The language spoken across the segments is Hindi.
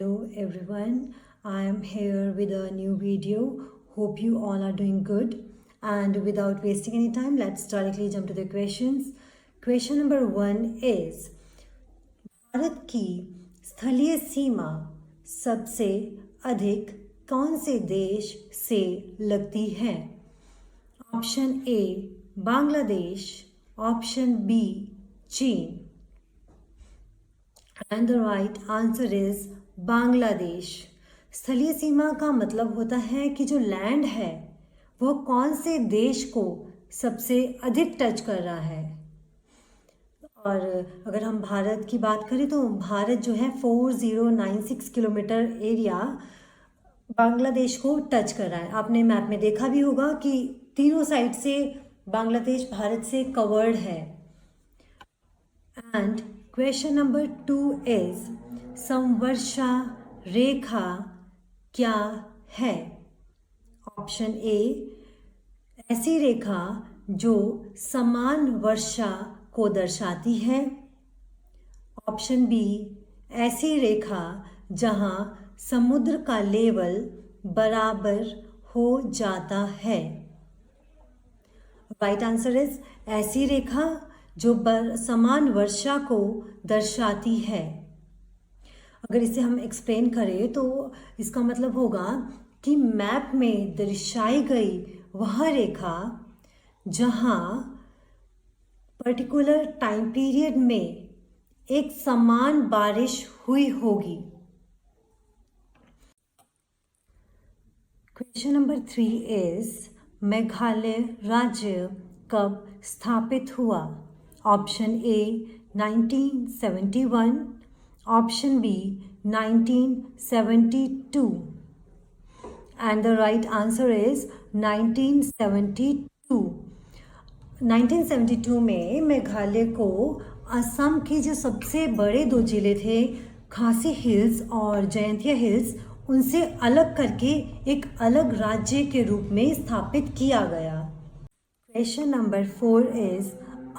Hello everyone, I am here with a new video. Hope you all are doing good. And without wasting any time, let's directly jump to the questions. Question number 1 is Bharat की स्थलीय सीमा सबसे अधिक कौन से देश से लगती है? Option A Bangladesh, option B चीन and the right answer is Bangladesh. स्थलीय सीमा का मतलब होता है कि जो लैंड है वह कौन से देश को सबसे अधिक टच कर रहा है। और अगर हम भारत की बात करें तो भारत जो है 4096 किलोमीटर एरिया बांग्लादेश को टच कर रहा है। आपने मैप में देखा भी होगा कि तीनों साइड से बांग्लादेश भारत से कवर्ड है। एंड क्वेश्चन नंबर 2 इज समवर्षा रेखा क्या है? ऑप्शन ए ऐसी रेखा जो समान वर्षा को दर्शाती है। ऑप्शन बी ऐसी रेखा जहां समुद्र का लेवल बराबर हो जाता है। राइट आंसर इज ऐसी रेखा जो समान वर्षा को दर्शाती है। अगर इसे हम एक्सप्लेन करें तो इसका मतलब होगा कि मैप में दर्शाई गई वह रेखा जहां पर्टिकुलर टाइम पीरियड में एक समान बारिश हुई होगी। क्वेश्चन नंबर 3 इज मेघालय राज्य कब स्थापित हुआ? Option A 1971, option B 1972 and the right answer is 1972। 1972 में मेघालय को असम के जो सबसे बड़े दो जिले थे खासी हिल्स और जयंतिया हिल्स उनसे अलग करके एक अलग राज्य के रूप में स्थापित किया गया। क्वेश्चन नंबर 4 इज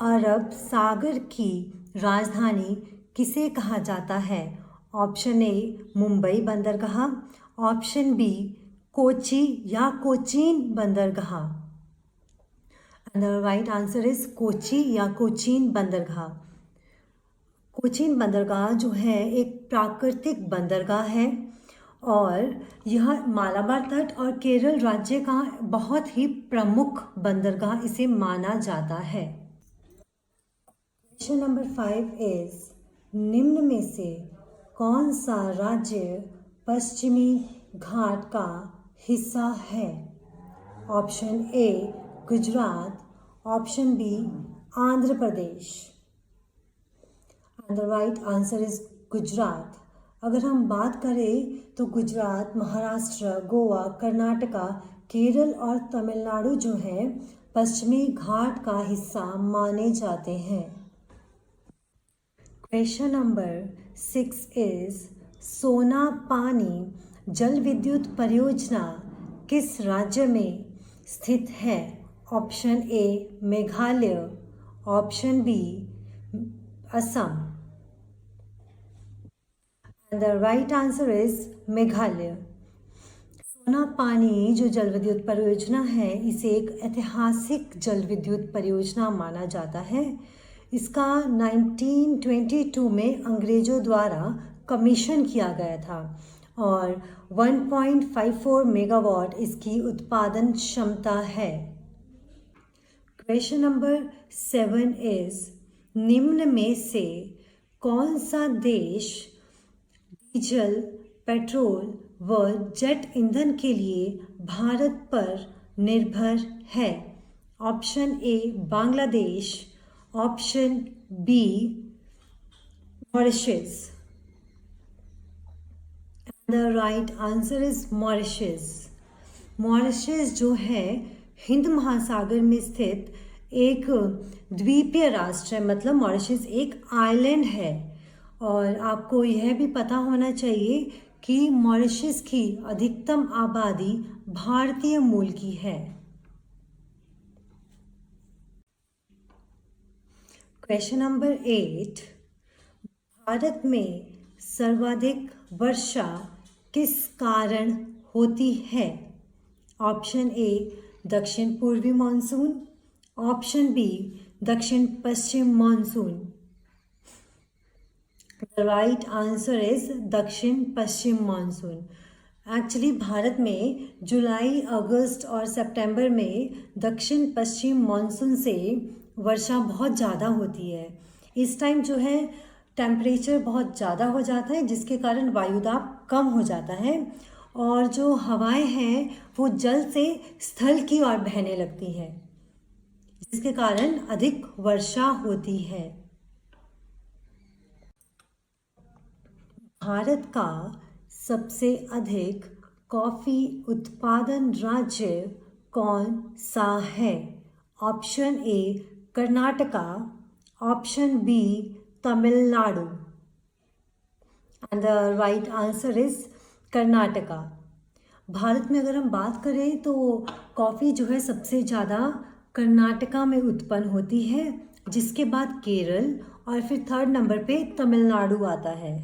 अरब सागर की राजधानी किसे कहा जाता है? ऑप्शन ए मुंबई बंदरगाह, ऑप्शन बी कोची या कोचीन बंदरगाह and the right answer is Kochi या कोचीन बंदरगाह। कोचीन बंदरगाह जो है एक प्राकृतिक बंदरगाह है और यह मालाबार तट और केरल राज्य का बहुत ही प्रमुख बंदरगाह इसे माना जाता है। क्वेश्चन नंबर 5 इज निम्न में से कौन सा राज्य पश्चिमी घाट का हिस्सा है? Option A Gujarat, option B Andhra Pradesh and the right answer is Gujarat. अगर हम बात करें तो गुजरात, महाराष्ट्र, गोवा, कर्नाटका, केरल और तमिलनाडु जो है पश्चिमी घाट का हिस्सा माने जाते हैं। क्वेश्चन नंबर 6 इज सोना पानी जल विद्युत परियोजना किस राज्य में स्थित है? Option A Meghalaya, option B Assam and the right answer is Meghalaya. सोना पानी जो जल विद्युत परियोजना है इसे एक ऐतिहासिक जल विद्युत परियोजना माना जाता है। इसका 1922 में अंग्रेजों द्वारा कमीशन किया गया था और 1.54 मेगावाट इसकी उत्पादन क्षमता है। क्वेश्चन नंबर 7 इज निम्न में से कौन सा देश डीजल, पेट्रोल व जेट ईंधन के लिए भारत पर निर्भर है? Option A Bangladesh, option B Mauritius and the right answer is Mauritius. Mauritius जो है हिंद महासागर में स्थित एक द्वीपीय राष्ट्र है, मतलब मॉरिशस एक आइलैंड है। और आपको यह भी पता होना चाहिए कि मॉरिशस की अधिकतम आबादी भारतीय मूल की है। क्वेश्चन नंबर 8 भारत में सर्वाधिक वर्षा किस कारण होती है? ऑप्शन ए दक्षिण पूर्वी मानसून, ऑप्शन बी दक्षिण पश्चिम मानसून। द राइट आंसर इज दक्षिण पश्चिम मानसून। एक्चुअली भारत में जुलाई, अगस्त और सितंबर में दक्षिण पश्चिम मानसून से वर्षा बहुत ज़्यादा होती है। इस टाइम जो है टेम्परेचर बहुत ज़्यादा हो जाता है, जिसके कारण वायुदाब कम हो जाता है और जो हवाएं हैं वो जल से स्थल की ओर बहने लगती हैं, जिसके कारण अधिक वर्षा होती है। भारत का सबसे अधिक कॉफ़ी उत्पादन राज्य कौन सा है? Option A Karnataka, option B Tamil Nadu and the right answer is Karnataka. Bharat में अगर हम बात करें तो कॉफ़ी जो है सबसे ज़्यादा कर्नाटका में उत्पन्न होती है, जिसके बाद केरल और फिर थर्ड नंबर पे तमिलनाडु आता है।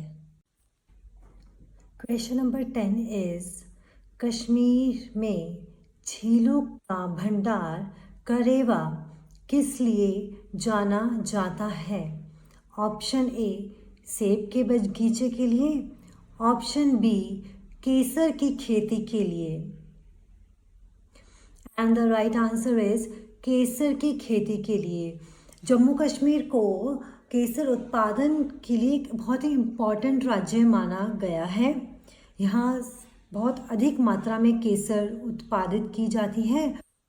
क्वेश्चन नंबर 10 इज कश्मीर में झीलों का भंडार करेवा किस लिए जाना जाता है? ऑप्शन ए सेब के बगीचे के लिए, ऑप्शन बी केसर की खेती के लिए and the right answer is केसर की खेती के लिए। जम्मू कश्मीर को केसर उत्पादन के लिए एक बहुत ही इम्पॉर्टेंट राज्य माना गया है। यहाँ बहुत अधिक मात्रा में केसर उत्पादित की जाती है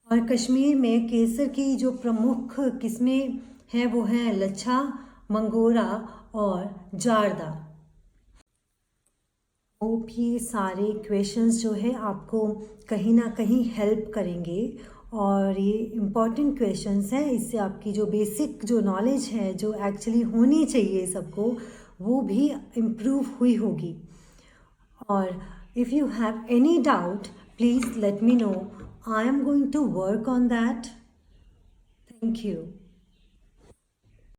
और कश्मीर में केसर की जो प्रमुख किस्में हैं वो हैं लच्छा, मंगोरा और जारदा। होप ये सारे क्वेश्चंस जो है आपको कहीं ना कहीं हेल्प करेंगे और ये इम्पॉर्टेंट क्वेश्चंस हैं। इससे आपकी जो बेसिक जो नॉलेज है जो एक्चुअली होनी चाहिए सबको, वो भी इम्प्रूव हुई होगी। और if you have any doubt please let me know, I am going to work on that. Thank you.